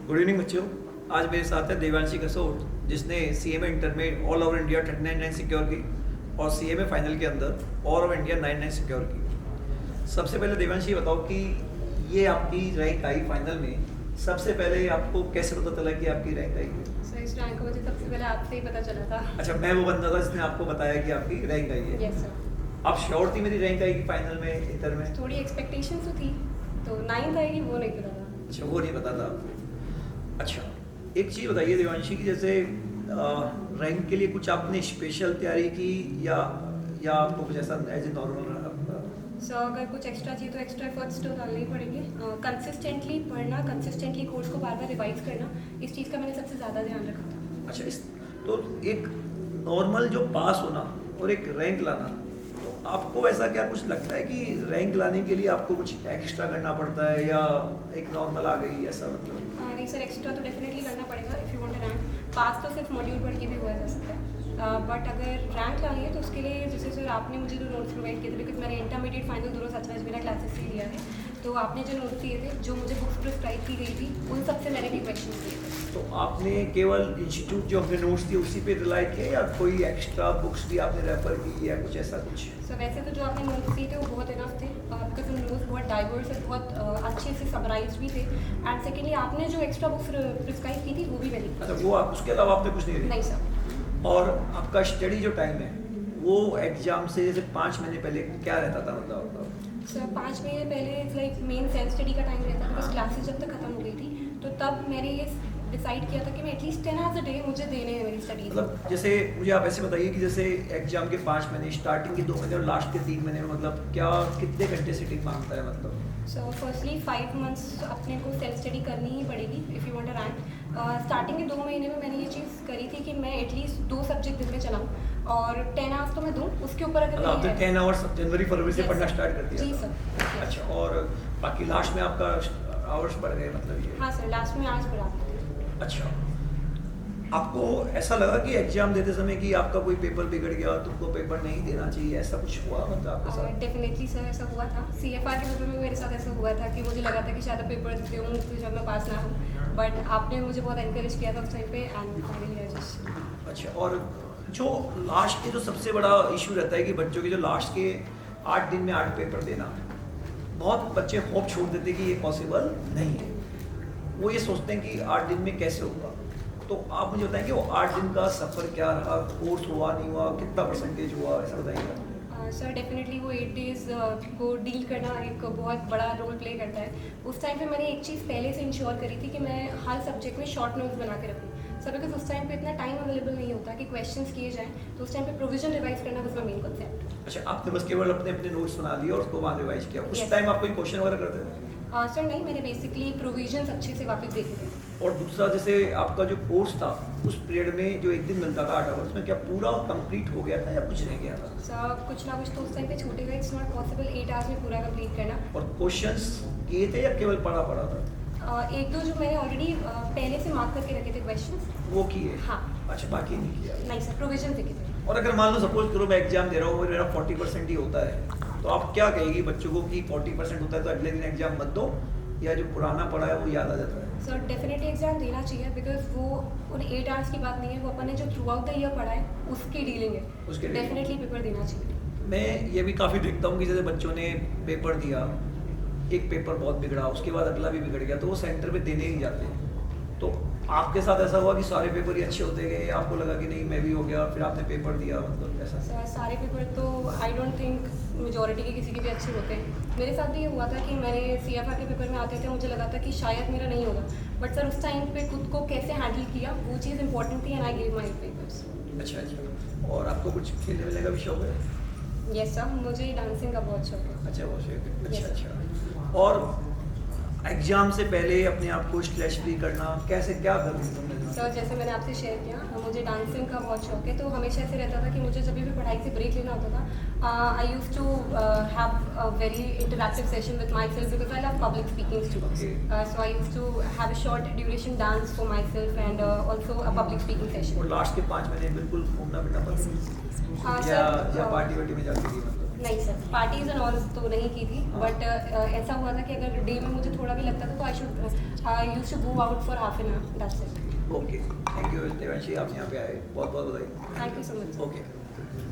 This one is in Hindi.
गुड इवनिंग बच्चों। आज मेरे साथ है देवांशी कसोट, जिसने सीएमए इंटर में ऑल ओवर इंडिया 39 सिक्योर की और सीएमए फाइनल के अंदर ऑल ओवर इंडिया 99 सिक्योर की। सबसे पहले देवांशी बताओ कि ये आपकी रैंक आई फाइनल में, सबसे पहले आपको कैसे पता चला कि आपकी रैंक आई है? सर इस रैंक को मुझे सबसे पहले आपसे ही पता चला था। अच्छा, मैं वो बंदा था जिसने आपको बताया कि आपकी रैंक आई है। Yes sir. आप श्योर थी मेरी रैंक आएगी फाइनल में इंटर में? थोड़ी एक्सपेक्टेशन तो थी, तो 9th आएगी वो नहीं पता था। अच्छा, वो नहीं पता था आपको। अच्छा, एक चीज़ बताइए देवांशी की, जैसे रैंक के लिए कुछ आपने स्पेशल तैयारी की या आपको कुछ ऐसा एज ए नॉर्मल रहा आपका? सो अगर कुछ एक्स्ट्रा चाहिए तो एक्स्ट्रा एफर्ट्स तो डालने ही पड़ेंगे। कंसिस्टेंटली पढ़ना, कंसिस्टेंटली कोर्स को बार बार रिवाइज करना, इस चीज़ का मैंने सबसे ज़्यादा ध्यान रखा था। अच्छा, इस तो एक नॉर्मल जो पास होना और एक रैंक लाना, तो आपको ऐसा क्या कुछ लगता है कि रैंक लाने के लिए आपको कुछ एक्स्ट्रा करना पड़ता है या एक नॉर्मल आ गई ऐसा मतलब? नहीं सर, एक्स्ट्रा तो डेफिनेटली करना पड़ेगा if you want a rank. Pass तो सिर्फ मॉड्यूल पढ़ के भी हुआ जा सकता है, बट अगर रैंक लानी है तो उसके लिए जैसे सर आपने मुझे जो नोट्स प्रोवाइड किए थे, बिकॉज मैंने इंटरमीडिएट फाइनल दोनों सच में बिना क्लासेस से लिया है, तो आपने जो नोट्स दिए थे, जो मुझे बुक्स प्रिस्क्राइब की गई थी, उन सबसे मैंने भी क्वेश्चन दिए थे। तो आपने केवल इंस्टीट्यूट जो अपने नोट्स दिए उसी पे रिलाई किया या कोई एक्स्ट्रा बुक्स भी आपने रेफर की या कुछ ऐसा कुछ? सो वैसे तो जो आपने नोट्स दिए थे वो बहुत इनफ थे, बिकॉज उन नोट्स बहुत डाइवर्स और बहुत अच्छे से समराइज भी थे। एंड सेकेंडली आपने जो एक्स्ट्रा बुक्स प्रिस्क्राइब की थी वो भी मैंने अच्छा, वो आप उसके अलावा आपने कुछ नहीं नहीं लिया? सर। और आपका स्टडी जो टाइम है वो एग्जाम से जैसे 5 महीने पहले क्या रहता था मतलब आपका? सर 5 महीने पहले it's like main self study का टाइम रहता था, बिकॉज क्लासेस जब तक खत्म हो गई थी, तो तब मैंने ये डिसाइड किया था कि मैं एटलीस्ट 10 आवर्स अ डे मुझे देने हैं मेरी स्टडीज। मतलब जैसे मुझे आप ऐसे बताइए कि जैसे एग्जाम के 5 महीने, स्टार्टिंग के 2 महीने और लास्ट के 3 महीने में मतलब क्या कितने घंटे सिटिंग मांगता है मतलब? सो फर्स्टली 5 मंथ्स अपने को सेल्फ स्टडी करनी ही पड़ेगी if you want a rank. Starting के 2 महीने में मैंने ये चीज़ करी थी कि मैं एटलीस्ट 2 सब्जेक्ट दिन में चलाऊँ और 10 आवर्स तो मैं दूँ, उसके ऊपर अगर मतलब आपने 10 आवर्स जनवरी फरवरी से Yes, पढ़ना sir. स्टार्ट कर दिया जी था? सर। अच्छा, और बाकी लास्ट में आपका आवर्स बढ़ गए मतलब ये? हाँ सर, लास्ट में आवर्स बढ़ा थे। अच्छा, आपको ऐसा लगा कि एग्जाम देते समय कि आपका कोई पेपर बिगड़ गया, तुमको पेपर नहीं देना चाहिए, ऐसा कुछ हुआ मतलब आपके साथ? डेफिनेटली सर ऐसा हुआ था। CFR के पेपर में मेरे साथ ऐसा हुआ था कि मुझे लगा था कि शायद पेपर देते हूँ तो जब मैं पास ना हूँ, बट आपने मुझे बहुत एनकरेज किया था उस टाइम पे एंड फाइनली आई जस्ट। अच्छा, और जो लास्ट के जो सबसे बड़ा इशू रहता है कि बच्चों के जो लास्ट के 8 दिन में 8 पेपर देना, बहुत बच्चे होप छोड़ देते हैं कि ये पॉसिबल नहीं है। वो ये सोचते हैं कि 8 दिन में कैसे होगा। तो आप मुझे बताएं कि वो 8 दिन का सफ़र क्या रहा, कोर्स हुआ नहीं हुआ, कितना परसेंटेज हुआ, ऐसा बताइएगा। सर डेफिनेटली वो 8 डेज़ को डील करना एक बहुत बड़ा रोल प्ले करता है। उस टाइम पे मैंने एक चीज़ पहले से इंश्योर करी थी कि मैं हर सब्जेक्ट में शॉर्ट नोट्स बना के रखूँ सर, बिकॉज उस टाइम पे इतना टाइम अवेलेबल नहीं होता कि क्वेश्चंस किए जाएँ, तो उस टाइम पे प्रोविजन रिवाइज करना was my मेन कॉन्सेप्ट। अच्छा, आपने बस केवल अपने अपने नोट्स बना लिए और उसको वहाँ रिवाइज किया, उस Yes. टाइम आप कोई क्वेश्चन वगैरह करते थे? सर नहीं, मैंने बेसिकली प्रोविजंस अच्छे से वापस देखे थे। और दूसरा, जैसे आपका जो कोर्स था उस पीरियड में जो एक दिन मिलता था 8 आवर्स में, क्या पूरा कंप्लीट हो गया था या कुछ रह गया था? सर कुछ ना कुछ तो उस टाइम पे छूटेगा, इट्स नॉट पॉसिबल 8 आवर्स में पूरा कंप्लीट करना। और क्वेश्चंस किए थे या केवल पढ़ा पढ़ा था? एक दो जो मैंने ऑलरेडी पहले से मार्क करके रखे थे क्वेश्चंस, वो किए? हाँ। अच्छा, बाकी नहीं किया? नहीं सर, प्रोविजन देखे थे। और अगर मान लो सपोज करो मैं एग्जाम दे रहा हूँ, मेरा 40% ही होता है, तो आप क्या कहेगी बच्चों को कि 40% होता है तो अगले दिन एग्जाम मत दो, या जो पुराना पढ़ा है वो याद आ जाता है? सर डेफिनेटली एग्जाम देना चाहिए, बिकॉज वो उन 8 आवर्स की बात नहीं है, वो अपन ने जो थ्रू आउट द ईयर पढ़ा है उसकी डीलिंग है, उसके dealing। डेफिनेटली पेपर देना चाहिए। मैं ये भी काफ़ी देखता हूँ कि जैसे बच्चों ने पेपर दिया, एक पेपर बहुत बिगड़ा, उसके बाद अगला भी बिगड़ गया, तो वो सेंटर पे देने ही जाते हैं। तो आपके साथ ऐसा हुआ कि सारे पेपर ही अच्छे होते गए, आपको लगा कि नहीं मैं भी हो गया, फिर आपने पेपर दिया, मतलब ऐसा? सर सारे पेपर तो आई डोंट थिंक मेजॉरिटी के किसी के भी अच्छे होते हैं। मेरे साथ भी ये हुआ था कि मैंने CFR के पेपर में आते थे, मुझे लगा था कि शायद मेरा नहीं होगा, बट सर उस टाइम पे खुद को कैसे हैंडल किया वो चीज़ इंपॉर्टेंट थी and I gave my papers. अच्छा अच्छा, और आपको कुछ खेलने वेलने का भी शौक है? यस सर, मुझे डांसिंग का बहुत शौक है। अच्छा, वो शौक है। अच्छा Yes. अच्छा, और एग्जाम से पहले अपने आप को स्ट्रेस फ्री करना कैसे, क्या करते हैं तुमने? सर जैसे मैंने आपसे शेयर किया, मुझे डांसिंग का बहुत शौक है, तो हमेशा ऐसे रहता था कि मुझे जब भी पढ़ाई से ब्रेक लेना होता था, I use to have a very interactive session with my self, because I love public speaking too. Okay. So I use to have a short duration dance for my self and also a public speaking session. और लास्ट के 5 महीने बिल्कुल घूमना फिरना पसंद या सर पार्टी वार्टी में जाती थी मतलब? नहीं सर, पार्टीज एंड ऑल तो नहीं की थी, बट ऐसा हुआ था कि अगर डे में मुझे थोड़ा भी लगता था तो I used to go out for half an hour, that's it. Okay, thank you Devanshi, आप यहाँ पे आए, बहुत बहुत बधाई। Thank you so much. Okay.